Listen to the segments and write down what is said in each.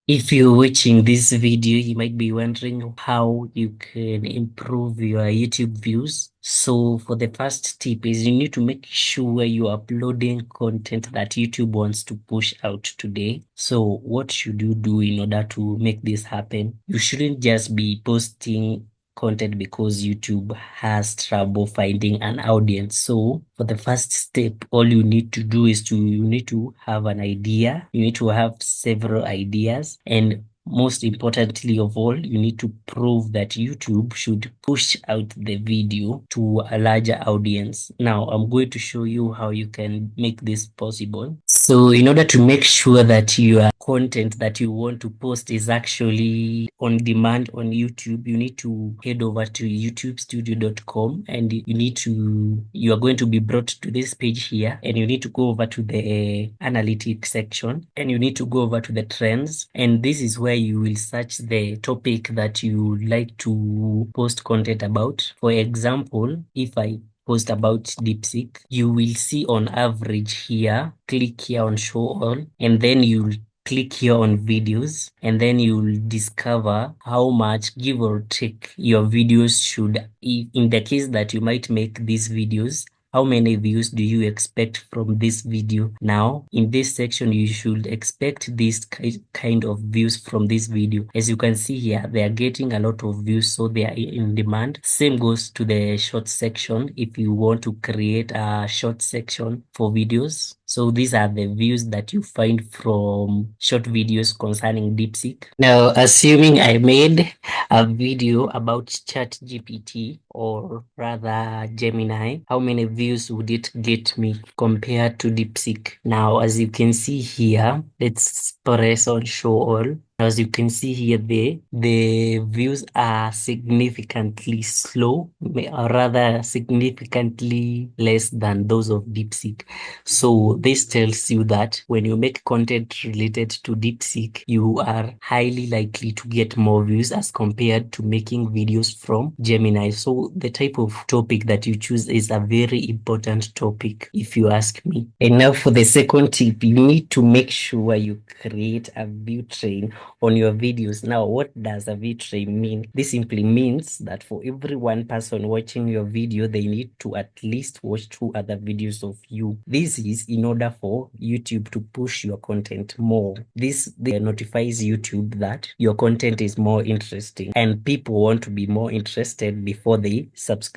If you're watching this video, you might be wondering how you can improve your YouTube views. So for the first tip is you need to make sure you're uploading content that YouTube wants to push out today. So what should you do in order to make this happen? You shouldn't just be posting content because YouTube has trouble finding an audience. So for the first step, all you need to do is you need to have an idea. You need to have several ideas. And most importantly of all, you need to prove that YouTube should push out the video to a larger audience. Now, I'm going to show you how you can make this possible. So in order to make sure that your content that you want to post is actually on demand on YouTube, you need to head over to youtubestudio.com and you are going to be brought to this page here, and you need to go over to the analytics section, and you need to go over to the trends, and this is where you will search the topic that you like to post content about. For example, if I post about DeepSeek, you will see on average here, click here on show all, and then you'll click here on videos, and then you'll discover how much, give or take, your videos should, in the case that you might make these videos, how many views do you expect from this video? Now, in this section, you should expect this kind of views from this video. As you can see here, they are getting a lot of views, so they are in demand. Same goes to the short section. If you want to create a short section for videos, so these are the views that you find from short videos concerning DeepSeek. Now, assuming I made a video about ChatGPT, or rather Gemini, how many views would it get me compared to DeepSeek? Now, as you can see here, let's press on show all. As you can see here, the views are significantly slow, or rather significantly less than those of DeepSeek. So this tells you that when you make content related to DeepSeek, you are highly likely to get more views as compared to making videos from Gemini. So the type of topic that you choose is a very important topic, if you ask me. And now for the second tip, you need to make sure you create a view train on your videos. Now, what does a view train mean? This simply means that for every one person watching your video, they need to at least watch 2 other videos of you. This is in order for YouTube to push your content more. This notifies YouTube that your content is more interesting and people want to be more interested before they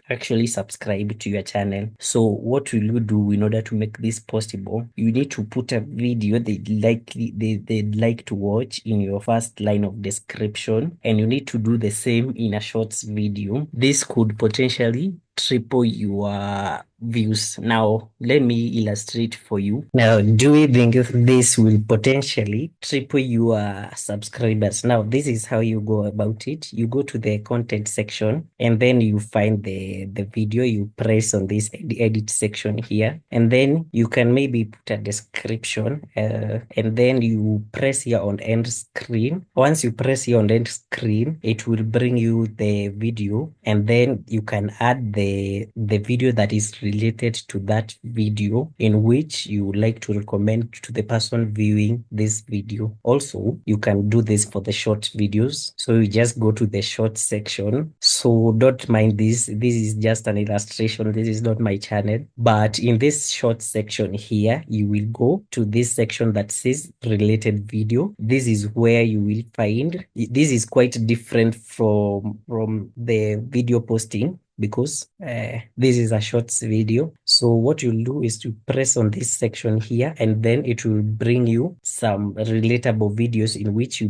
actually subscribe to your channel. So what will you do in order to make this possible? You need to put a video they'd like to watch in your first line of description, and you need to do the same in a shorts video. This could potentially triple your views. Now, let me illustrate for you. Now, do you think this will potentially triple your subscribers? Now, this is how you go about it. You go to the content section, and then you find the video. You press on this edit section here, and then you can maybe put a description, and then you press here on end screen. Once you press here on end screen, it will bring you the video, and then you can add the video that is related to that video in which you would like to recommend to the person viewing this video. Also, you can do this for the short videos. So you just go to the short section. So don't mind this. This is just an illustration. This is not my channel. But in this short section here, you will go to this section that says related video. This is where you will find, this is quite different from the video posting, because this is a shorts video. So what you'll do is to press on this section here, and then it will bring you some relatable videos in which you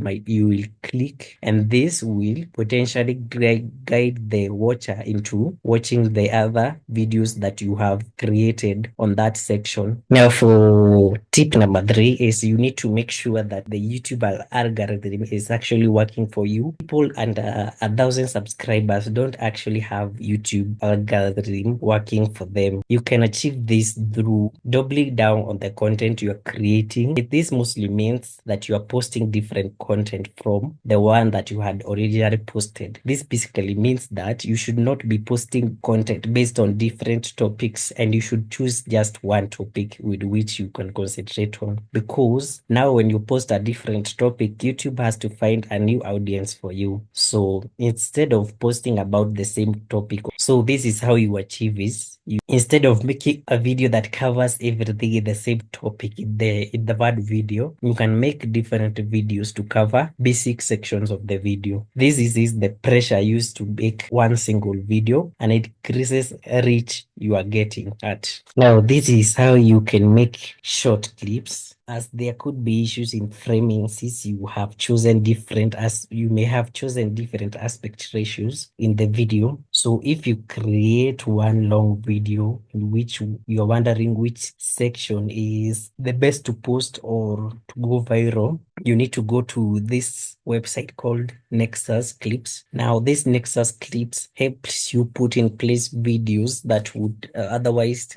will click, and this will potentially guide the watcher into watching the other videos that you have created on that section. Now, for tip number 3 is you need to make sure that the YouTube algorithm is actually working for you. People under 1,000 subscribers don't actually have YouTube YouTube algorithm working for them. You can achieve this through doubling down on the content you are creating. This mostly means that you are posting different content from the one that you had originally posted. This basically means that you should not be posting content based on different topics, and you should choose just one topic with which you can concentrate on, because now when you post a different topic, YouTube has to find a new audience for you. So instead of posting about the same topic, so this is how you achieve this. Instead of making a video that covers everything in the same topic in the one video, you can make different videos to cover basic sections of the video. This is the pressure used to make one single video, and it increases reach you are getting at. Now, this is how you can make short clips, as there could be issues in framing, since you have chosen different, as you may have chosen different aspect ratios in the video. So if you create one long video in which you're wondering which section is the best to post or to go viral, you need to go to this website called Nexus Clips. Now, this Nexus Clips helps you put in place videos that would otherwise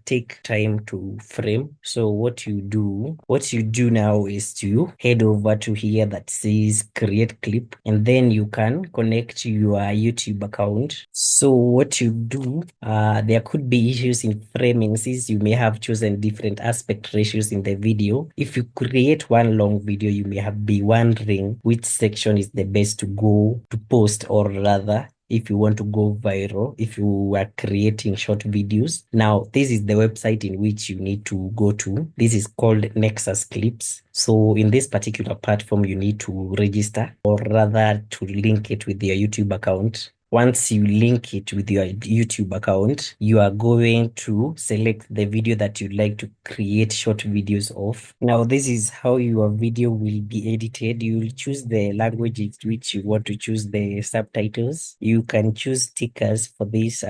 take time to frame. So what you do now is to head over to here that says create clip, and then you can connect your YouTube account. So what you do, there could be issues in framing since you may have chosen different aspect ratios in the video. If you create one long video, you may have be wondering which section is the best to go to post, or rather, if you want to go viral, if you are creating short videos. Now, this is the website in which you need to go to. This is called Nexus Clips. So in this particular platform, you need to register, or rather to link it with your YouTube account. Once you link it with your YouTube account, you are going to select the video that you'd like to create short videos of. Now, this is how your video will be edited. You will choose the language in which you want to choose the subtitles. You can choose stickers for this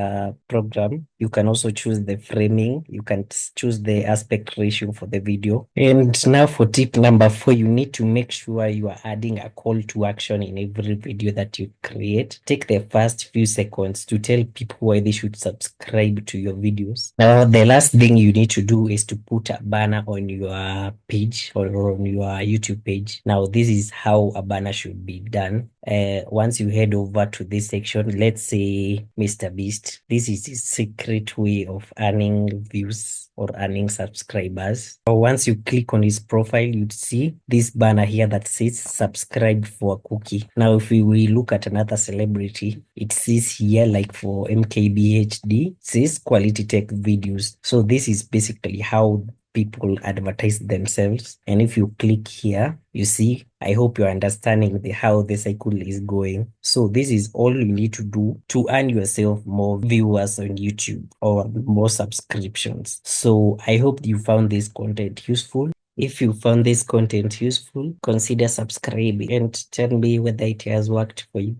program. You can also choose the framing. You can choose the aspect ratio for the video. And now for tip number 4, you need to make sure you are adding a call to action in every video that you create. Take the first few seconds to tell people why they should subscribe to your videos. Now, the last thing you need to do is to put a banner on your page or on your YouTube page. Now, this is how a banner should be done. Once you head over to this section, let's say Mr. Beast, this is his secret way of earning views or earning subscribers. So once you click on his profile, you'd see this banner here that says subscribe for a cookie. Now, if we look at another celebrity, it says here, like for MKBHD, it says quality tech videos. So this is basically how people advertise themselves. And if you click here, you see, I hope you're understanding how the cycle is going. So this is all you need to do to earn yourself more viewers on YouTube or more subscriptions. So I hope you found this content useful. If you found this content useful, consider subscribing and tell me whether it has worked for you.